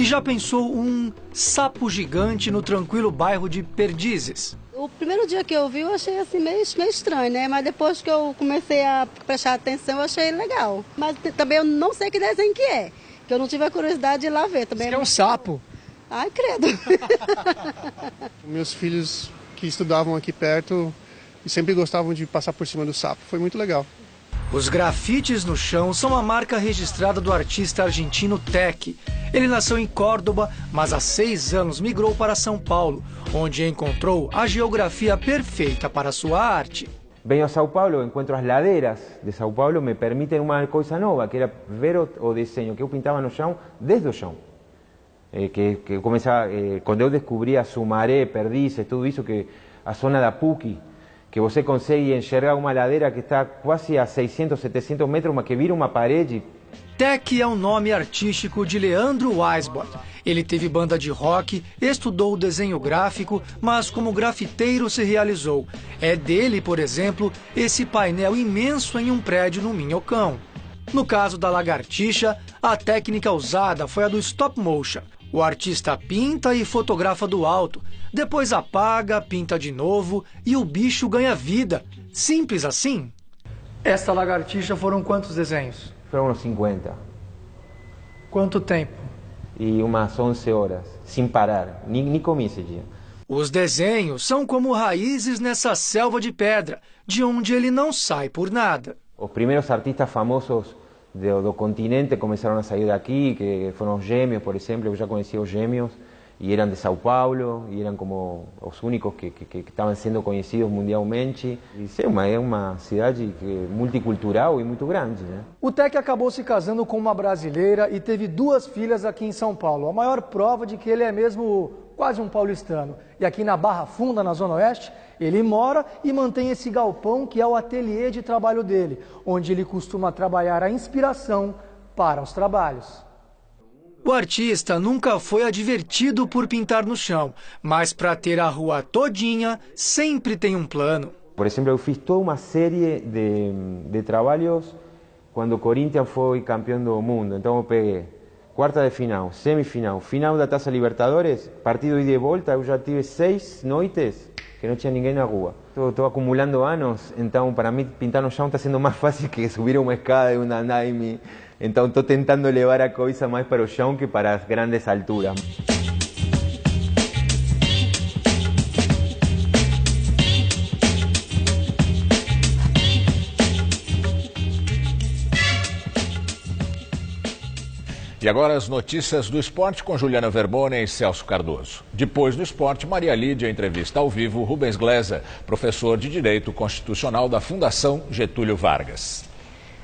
E já pensou um sapo gigante no tranquilo bairro de Perdizes? O primeiro dia que eu vi, eu achei assim meio estranho, né? Mas depois que eu comecei a prestar atenção, eu achei legal. Mas também eu não sei que desenho que é, que eu não tive a curiosidade de ir lá ver. Também é um sapo? Ai, credo. Meus filhos que estudavam aqui perto sempre gostavam de passar por cima do sapo. Foi muito legal. Os grafites no chão são a marca registrada do artista argentino Tech. Ele nasceu em Córdoba, mas há 6 anos migrou para São Paulo, onde encontrou a geografia perfeita para sua arte. Venho a São Paulo, encontro as ladeiras de São Paulo, me permitem uma coisa nova, que era ver o desenho que eu pintava no chão, desde o chão. Que começava, quando eu descobri a Sumaré, Perdizes, tudo isso, que a zona da PUC, que você consegue enxergar uma ladeira que está quase a 600, 700 metros, mas que vira uma parede. Tech é o nome artístico de Leandro Weisbord. Ele teve banda de rock, estudou desenho gráfico, mas como grafiteiro se realizou. É dele, por exemplo, esse painel imenso em um prédio no Minhocão. No caso da lagartixa, a técnica usada foi a do stop motion. O artista pinta e fotografa do alto, depois apaga, pinta de novo e o bicho ganha vida. Simples assim. Esta lagartixa foram quantos desenhos? Foram uns 50. Quanto tempo? E umas 11 horas, sem parar. Nem comi esse dia. Os desenhos são como raízes nessa selva de pedra, de onde ele não sai por nada. Os primeiros artistas famosos do continente começaram a sair daqui, que foram os Gêmeos, por exemplo. Eu já conhecia os Gêmeos e eram de São Paulo, e eram como os únicos que estavam sendo conhecidos mundialmente. E sim, é uma cidade multicultural e muito grande, né? O Tech acabou se casando com uma brasileira e teve 2 filhas aqui em São Paulo. A maior prova de que ele é mesmo quase um paulistano. E aqui na Barra Funda, na Zona Oeste, ele mora e mantém esse galpão que é o ateliê de trabalho dele, onde ele costuma trabalhar a inspiração para os trabalhos. O artista nunca foi advertido por pintar no chão, mas para ter a rua todinha, sempre tem um plano. Por exemplo, eu fiz toda uma série de trabalhos quando o Corinthians foi campeão do mundo. Então eu peguei quarta de final, semifinal, final da Taça Libertadores, partido ida e volta. Eu já tive 6 noites que não tinha ninguém na rua. Estou acumulando anos, então para mim pintar no chão está sendo mais fácil que subir uma escada e um andaime. Então estou tentando levar a coisa mais para o chão que para as grandes alturas. E agora as notícias do esporte com Juliana Verbona e Celso Cardoso. Depois do esporte, Maria Lídia entrevista ao vivo Rubens Gleza, professor de Direito Constitucional da Fundação Getúlio Vargas.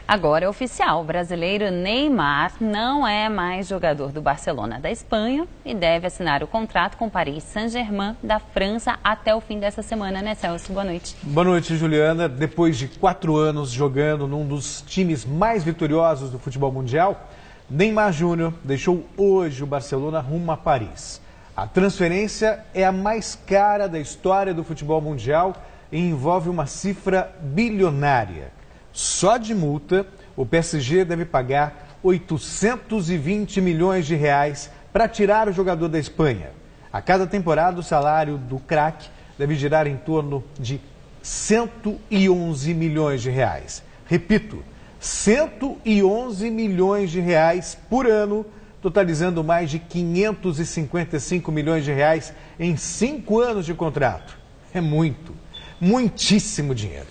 Agora é oficial, o brasileiro Neymar não é mais jogador do Barcelona da Espanha e deve assinar o contrato com o Paris Saint-Germain da França até o fim dessa semana, né, Celso? Boa noite. Boa noite, Juliana. Depois de 4 anos jogando num dos times mais vitoriosos do futebol mundial, Neymar Júnior deixou hoje o Barcelona rumo a Paris. A transferência é a mais cara da história do futebol mundial e envolve uma cifra bilionária. Só de multa, o PSG deve pagar 820 milhões de reais para tirar o jogador da Espanha. A cada temporada, o salário do craque deve girar em torno de 111 milhões de reais. Repito, 111 milhões de reais por ano, totalizando mais de 555 milhões de reais em 5 anos de contrato. É muito, muitíssimo dinheiro.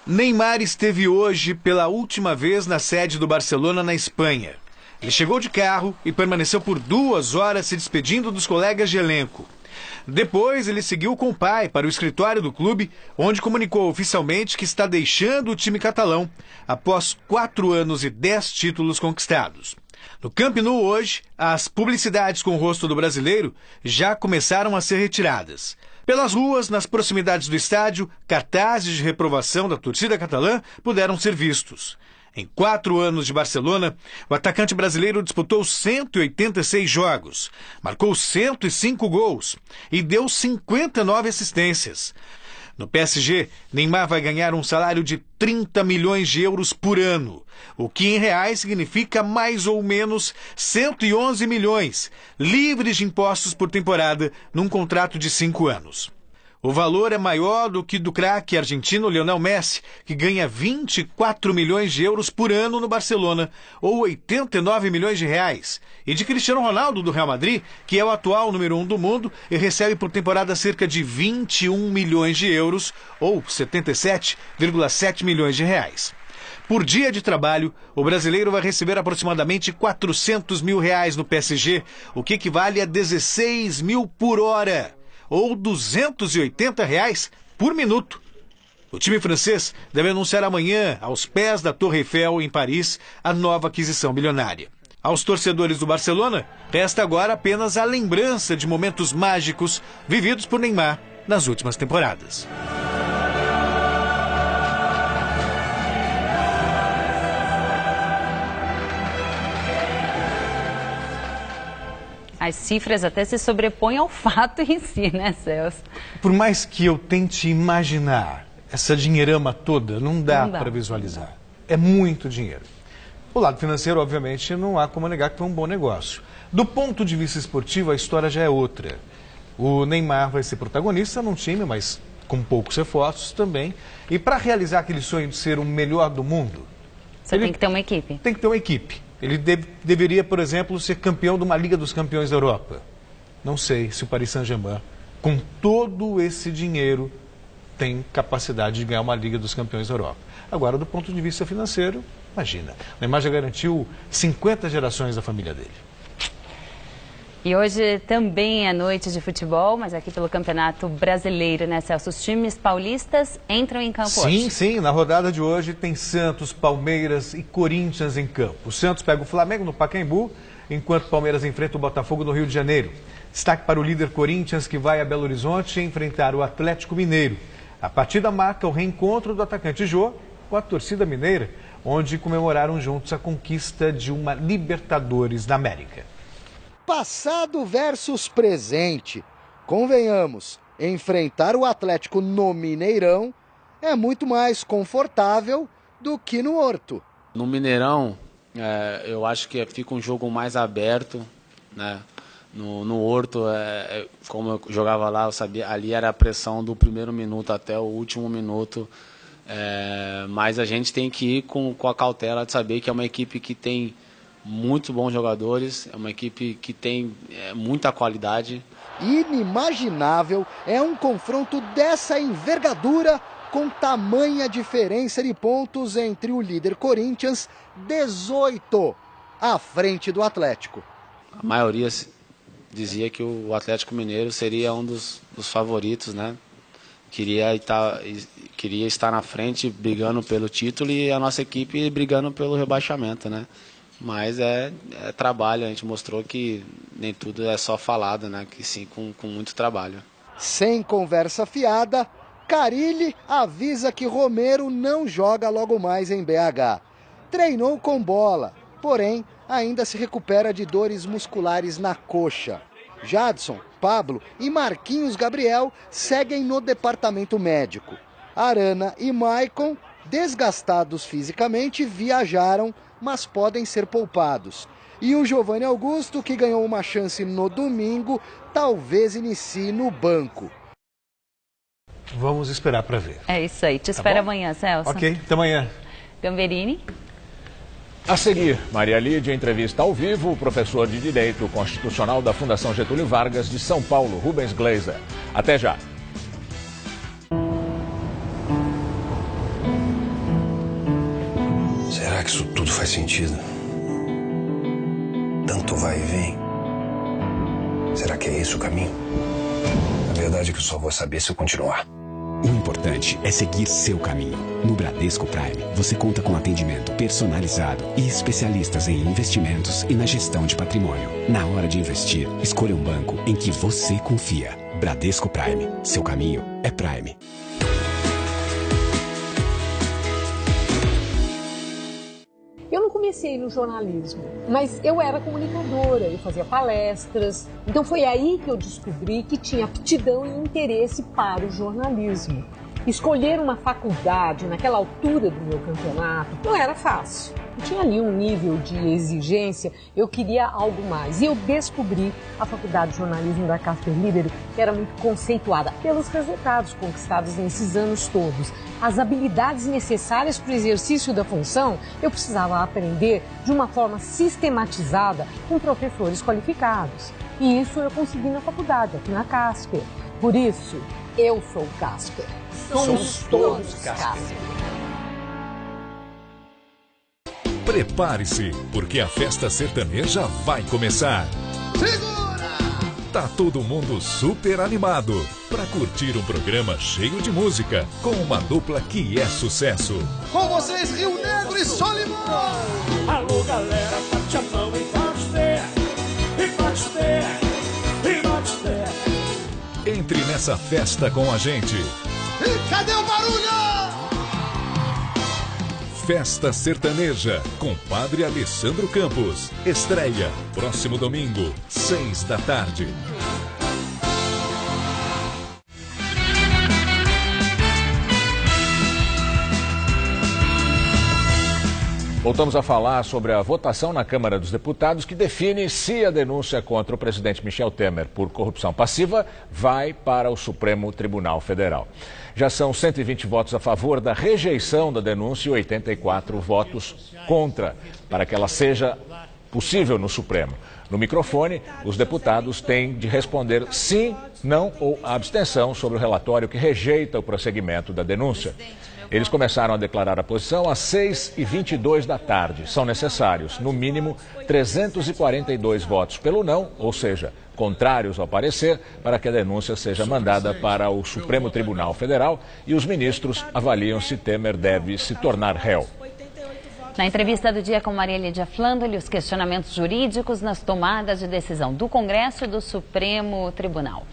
Neymar esteve hoje pela última vez na sede do Barcelona na Espanha. Ele chegou de carro e permaneceu por 2 horas se despedindo dos colegas de elenco. Depois, ele seguiu com o pai para o escritório do clube, onde comunicou oficialmente que está deixando o time catalão após 4 anos e 10 títulos conquistados. No Camp Nou hoje, as publicidades com o rosto do brasileiro já começaram a ser retiradas. Pelas ruas, nas proximidades do estádio, cartazes de reprovação da torcida catalã puderam ser vistos. Em 4 anos de Barcelona, o atacante brasileiro disputou 186 jogos, marcou 105 gols e deu 59 assistências. No PSG, Neymar vai ganhar um salário de 30 milhões de euros por ano, o que em reais significa mais ou menos 111 milhões, livres de impostos por temporada, num contrato de 5 anos. O valor é maior do que do craque argentino Lionel Messi, que ganha 24 milhões de euros por ano no Barcelona, ou 89 milhões de reais, e de Cristiano Ronaldo do Real Madrid, que é o atual número 1 do mundo e recebe por temporada cerca de 21 milhões de euros, ou 77,7 milhões de reais. Por dia de trabalho, o brasileiro vai receber aproximadamente R$400 mil no PSG, o que equivale a 16 mil por hora, ou R$280 por minuto. O time francês deve anunciar amanhã, aos pés da Torre Eiffel, em Paris, a nova aquisição bilionária. Aos torcedores do Barcelona, resta agora apenas a lembrança de momentos mágicos vividos por Neymar nas últimas temporadas. As cifras até se sobrepõem ao fato em si, né, Celso? Por mais que eu tente imaginar essa dinheirama toda, não dá para visualizar. É muito dinheiro. O lado financeiro, obviamente, não há como negar que foi um bom negócio. Do ponto de vista esportivo, a história já é outra. O Neymar vai ser protagonista num time, mas com poucos reforços também. E para realizar aquele sonho de ser o melhor do mundo... Você tem que ter uma equipe. Tem que ter uma equipe. Ele deveria, por exemplo, ser campeão de uma Liga dos Campeões da Europa. Não sei se o Paris Saint-Germain, com todo esse dinheiro, tem capacidade de ganhar uma Liga dos Campeões da Europa. Agora, do ponto de vista financeiro, imagina. O Neymar já garantiu 50 gerações da família dele. E hoje também é noite de futebol, mas aqui pelo Campeonato Brasileiro, né, Celso? Os times paulistas entram em campo hoje. Sim, na rodada de hoje tem Santos, Palmeiras e Corinthians em campo. O Santos pega o Flamengo no Pacaembu, enquanto o Palmeiras enfrenta o Botafogo no Rio de Janeiro. Destaque para o líder Corinthians, que vai a Belo Horizonte enfrentar o Atlético Mineiro. A partida marca o reencontro do atacante Jô com a torcida mineira, onde comemoraram juntos a conquista de uma Libertadores da América. Passado versus presente. Convenhamos, enfrentar o Atlético no Mineirão é muito mais confortável do que no Horto. No Mineirão, eu acho que fica um jogo mais aberto, né? No Horto, como eu jogava lá, eu sabia, ali era a pressão do primeiro minuto até o último minuto. Mas a gente tem que ir com a cautela de saber que é uma equipe que tem muito bons jogadores, é uma equipe que tem muita qualidade. Inimaginável é um confronto dessa envergadura com tamanha diferença de pontos entre o líder Corinthians, 18, à frente do Atlético. A maioria dizia que o Atlético Mineiro seria um dos favoritos, né? Queria estar na frente brigando pelo título e a nossa equipe brigando pelo rebaixamento, né? Mas é trabalho, a gente mostrou que nem tudo é só falado, né? Que sim, com muito trabalho. Sem conversa fiada, Carille avisa que Romero não joga logo mais em BH. Treinou com bola, porém ainda se recupera de dores musculares na coxa. Jadson, Pablo e Marquinhos Gabriel seguem no departamento médico. Arana e Maicon, desgastados fisicamente, viajaram, mas podem ser poupados. E o Giovanni Augusto, que ganhou uma chance no domingo, talvez inicie no banco. Vamos esperar para ver. É isso aí. Te espero amanhã, Celso. Ok, até amanhã. Gamberini. A seguir, Maria Lídia entrevista ao vivo o professor de Direito Constitucional da Fundação Getúlio Vargas de São Paulo, Rubens Gleiser. Até já. Será que isso tudo faz sentido? Tanto vai e vem. Será que é esse o caminho? A verdade é que eu só vou saber se eu continuar. O importante é seguir seu caminho. No Bradesco Prime, você conta com atendimento personalizado e especialistas em investimentos e na gestão de patrimônio. Na hora de investir, escolha um banco em que você confia. Bradesco Prime. Seu caminho é Prime. Eu não comecei no jornalismo, mas eu era comunicadora, eu fazia palestras. Então foi aí que eu descobri que tinha aptidão e interesse para o jornalismo. Escolher uma faculdade naquela altura do meu campeonato não era fácil. Eu tinha ali um nível de exigência, eu queria algo mais. E eu descobri a Faculdade de Jornalismo da Casper Libero, que era muito conceituada pelos resultados conquistados nesses anos todos. As habilidades necessárias para o exercício da função, eu precisava aprender de uma forma sistematizada com professores qualificados. E isso eu consegui na faculdade, aqui na Casper. Por isso, eu sou Casper. Somos todos Casper. Prepare-se, porque a festa sertaneja vai começar. Segura! Tá todo mundo super animado para curtir um programa cheio de música, com uma dupla que é sucesso. Com vocês, Rio Negro e Solimão! Alô, galera, bate a mão e bate o pé, e bate o pé, e bate o pé. Entre nessa festa com a gente. E cadê o barulho? Festa Sertaneja, com Padre Alessandro Campos. Estreia, próximo domingo, 6 da tarde. Voltamos a falar sobre a votação na Câmara dos Deputados que define se a denúncia contra o presidente Michel Temer por corrupção passiva vai para o Supremo Tribunal Federal. Já são 120 votos a favor da rejeição da denúncia e 84 votos contra, para que ela seja possível no Supremo. No microfone, os deputados têm de responder sim, não ou abstenção sobre o relatório que rejeita o prosseguimento da denúncia. Eles começaram a declarar a posição às 6h22 da tarde. São necessários, no mínimo, 342 votos pelo não, ou seja, contrários ao parecer, para que a denúncia seja mandada para o Supremo Tribunal Federal e os ministros avaliam se Temer deve se tornar réu. Na entrevista do dia com Maria Lídia Flandoli, os questionamentos jurídicos nas tomadas de decisão do Congresso e do Supremo Tribunal.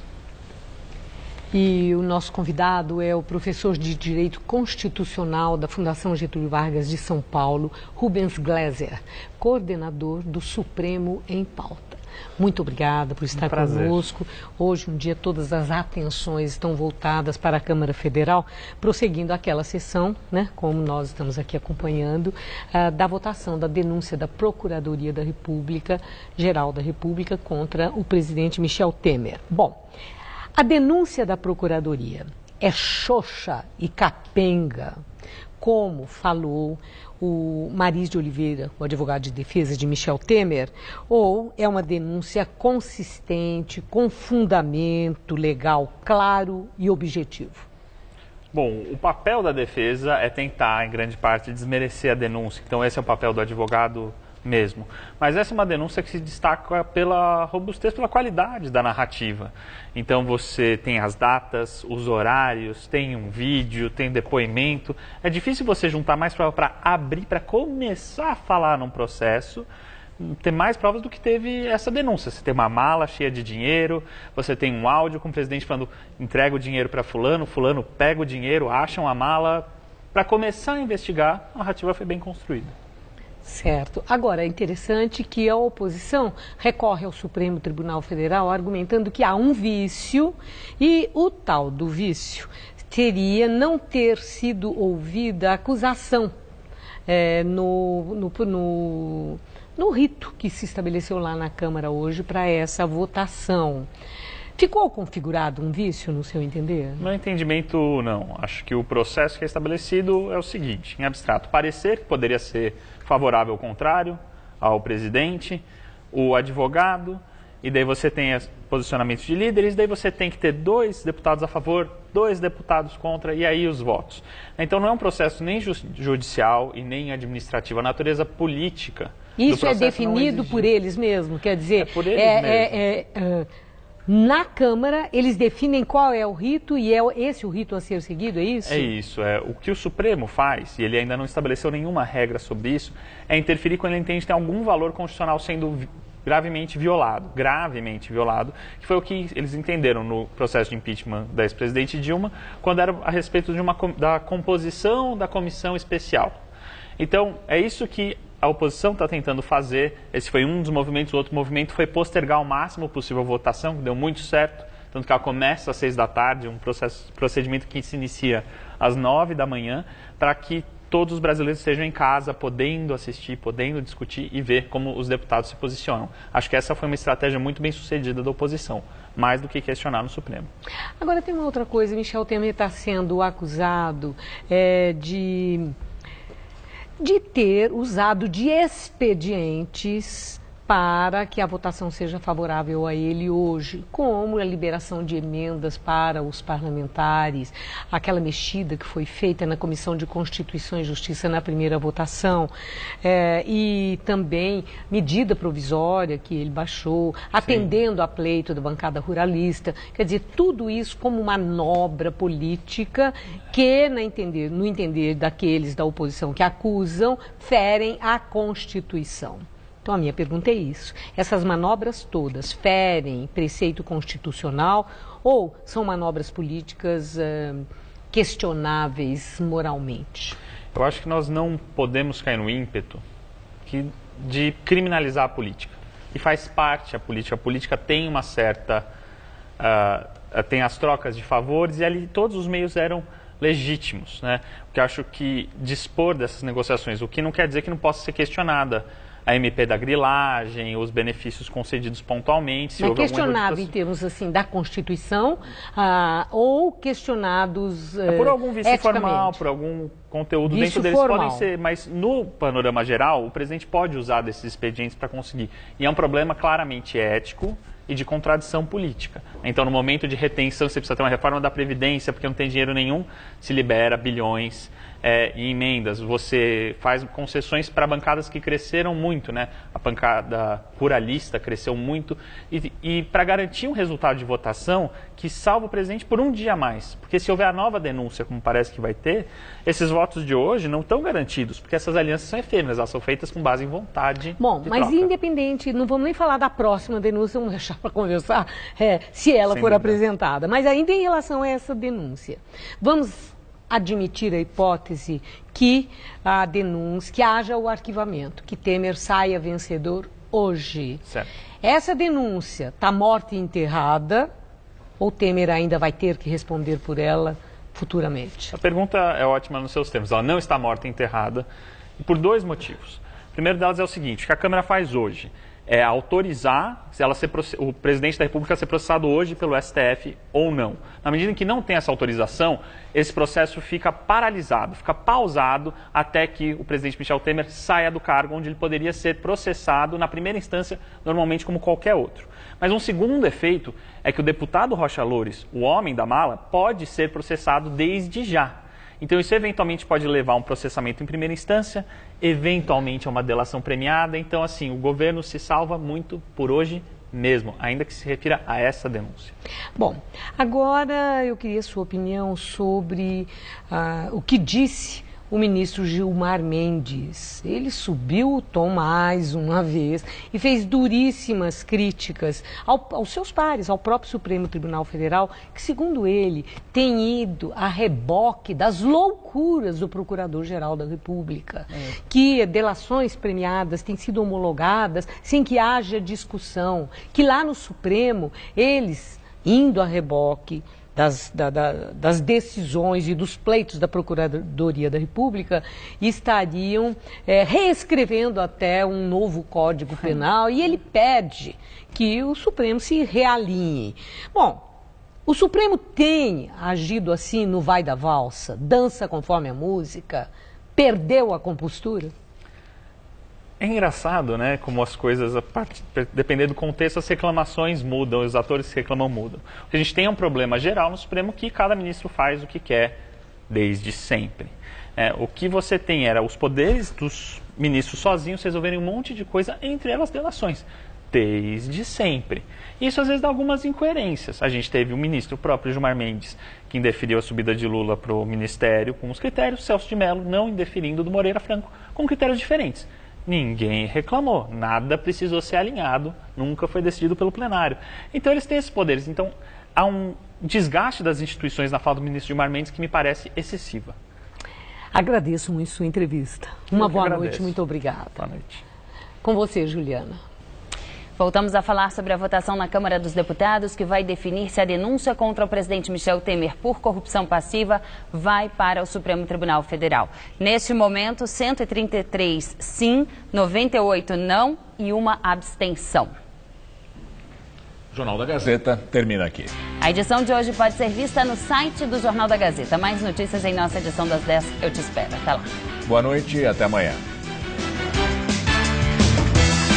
E o nosso convidado é o professor de Direito Constitucional da Fundação Getúlio Vargas de São Paulo, Rubens Gleiser, coordenador do Supremo em Pauta. Muito obrigada por estar conosco. Hoje, um dia, todas as atenções estão voltadas para a Câmara Federal, prosseguindo aquela sessão, né, como nós estamos aqui acompanhando, da votação da denúncia da Procuradoria da República, Geral da República, contra o presidente Michel Temer. Bom, a denúncia da Procuradoria é xoxa e capenga, como falou o Maris de Oliveira, o advogado de defesa de Michel Temer, ou é uma denúncia consistente, com fundamento legal claro e objetivo? Bom, o papel da defesa é tentar, em grande parte, desmerecer a denúncia. Então esse é o papel do advogado mesmo. Mas essa é uma denúncia que se destaca pela robustez, pela qualidade da narrativa. Então você tem as datas, os horários, tem um vídeo, tem depoimento. É difícil você juntar mais provas para abrir, para começar a falar num processo, ter mais provas do que teve essa denúncia. Você tem uma mala cheia de dinheiro, você tem um áudio com o presidente falando, entrega o dinheiro para fulano, fulano pega o dinheiro, acham a mala. Para começar a investigar, a narrativa foi bem construída. Certo. Agora, é interessante que a oposição recorre ao Supremo Tribunal Federal argumentando que há um vício e o tal do vício teria não ter sido ouvida a acusação no rito que se estabeleceu lá na Câmara hoje para essa votação. Ficou configurado um vício, no seu entender? No meu entendimento, não. Acho que o processo que é estabelecido é o seguinte, em abstrato, parecer que poderia ser favorável ao contrário, ao presidente, o advogado, e daí você tem os posicionamentos de líderes, daí você tem que ter 2 deputados a favor, 2 deputados contra, e aí os votos. Então não é um processo nem judicial e nem administrativo, a natureza política. Isso é definido por eles mesmo, quer dizer, é por eles mesmo. Na Câmara, eles definem qual é o rito e é esse o rito a ser seguido, é isso? É isso. O que o Supremo faz, e ele ainda não estabeleceu nenhuma regra sobre isso, é interferir quando ele entende que tem algum valor constitucional sendo gravemente violado, que foi o que eles entenderam no processo de impeachment da ex-presidente Dilma, quando era a respeito de da composição da comissão especial. Então, é isso que a oposição está tentando fazer. Esse foi um dos movimentos. O outro movimento foi postergar ao máximo possível a votação, que deu muito certo, tanto que ela começa às 6 da tarde, um procedimento que se inicia às 9 da manhã, para que todos os brasileiros estejam em casa, podendo assistir, podendo discutir e ver como os deputados se posicionam. Acho que essa foi uma estratégia muito bem sucedida da oposição, mais do que questionar no Supremo. Agora tem uma outra coisa, Michel Temer está sendo acusado de ter usado de expedientes para que a votação seja favorável a ele hoje, como a liberação de emendas para os parlamentares, aquela mexida que foi feita na Comissão de Constituição e Justiça na primeira votação, e também medida provisória que ele baixou, atendendo a pleito da bancada ruralista. Quer dizer, tudo isso como manobra política que, no entender daqueles da oposição que acusam, ferem a Constituição. Então, a minha pergunta é isso. Essas manobras todas ferem preceito constitucional ou são manobras políticas questionáveis moralmente? Eu acho que nós não podemos cair no ímpeto de criminalizar a política. E faz parte a política. A política tem uma certa... tem as trocas de favores e ali todos os meios eram legítimos, né? Porque eu acho que dispor dessas negociações, o que não quer dizer que não possa ser questionada a MP da grilagem, os benefícios concedidos pontualmente. É questionado em termos assim da Constituição ou questionados por algum vício formal, por algum conteúdo dentro deles podem ser, mas no panorama geral o presidente pode usar desses expedientes para conseguir. E é um problema claramente ético e de contradição política. Então, no momento de retenção, você precisa ter uma reforma da Previdência, porque não tem dinheiro nenhum, se libera bilhões em emendas. Você faz concessões para bancadas que cresceram muito, né? A bancada ruralista cresceu muito. E para garantir um resultado de votação que salva o presidente por um dia a mais. Porque se houver a nova denúncia, como parece que vai ter, esses votos de hoje não estão garantidos, porque essas alianças são efêmeras, elas são feitas com base em vontade. Bom, mas troca. Independente, não vamos nem falar da próxima denúncia, vamos deixar para conversar se ela for apresentada. Mas ainda em relação a essa denúncia, vamos admitir a hipótese que a denúncia, que haja o arquivamento, que Temer saia vencedor hoje. Certo. Essa denúncia está morta e enterrada ou Temer ainda vai ter que responder por ela futuramente? A pergunta é ótima nos seus termos. Ela não está morta e enterrada e por dois motivos. O primeiro delas é o seguinte, o que a Câmara faz hoje é autorizar o presidente da República ser processado hoje pelo STF ou não. Na medida em que não tem essa autorização, esse processo fica paralisado, fica pausado até que o presidente Michel Temer saia do cargo, onde ele poderia ser processado na primeira instância, normalmente como qualquer outro. Mas um segundo efeito é que o deputado Rocha Loures, o homem da mala, pode ser processado desde já. Então isso eventualmente pode levar a um processamento em primeira instância, eventualmente a uma delação premiada. Então assim, o governo se salva muito por hoje mesmo, ainda que se refira a essa denúncia. Bom, agora eu queria a sua opinião sobre o que disse o ministro Gilmar Mendes. Ele subiu o tom mais uma vez e fez duríssimas críticas aos seus pares, ao próprio Supremo Tribunal Federal, que, segundo ele, tem ido a reboque das loucuras do Procurador-Geral da República, que delações premiadas têm sido homologadas sem que haja discussão, que lá no Supremo, eles, indo a reboque das decisões e dos pleitos da Procuradoria da República, estariam reescrevendo até um novo Código Penal e ele pede que o Supremo se realinhe. Bom, o Supremo tem agido assim no vai da valsa, dança conforme a música, perdeu a compostura? É engraçado, né, como as coisas, dependendo do contexto, as reclamações mudam, os atores que reclamam mudam. O que a gente tem é um problema geral no Supremo que cada ministro faz o que quer desde sempre. O que você tem era os poderes dos ministros sozinhos resolverem um monte de coisa, entre elas delações, desde sempre. Isso às vezes dá algumas incoerências. A gente teve o ministro próprio, Gilmar Mendes, que indeferiu a subida de Lula para o ministério com os critérios, Celso de Mello não indeferindo do Moreira Franco com critérios diferentes. Ninguém reclamou, nada precisou ser alinhado, nunca foi decidido pelo plenário. Então eles têm esses poderes. Então há um desgaste das instituições na fala do ministro Gilmar Mendes que me parece excessiva. Agradeço muito sua entrevista. Uma boa noite, muito obrigada. Boa noite. Com você, Juliana. Voltamos a falar sobre a votação na Câmara dos Deputados, que vai definir se a denúncia contra o presidente Michel Temer por corrupção passiva vai para o Supremo Tribunal Federal. Neste momento, 133 sim, 98 não e uma abstenção. O Jornal da Gazeta termina aqui. A edição de hoje pode ser vista no site do Jornal da Gazeta. Mais notícias em nossa edição das 10. Eu te espero. Até lá. Boa noite e até amanhã.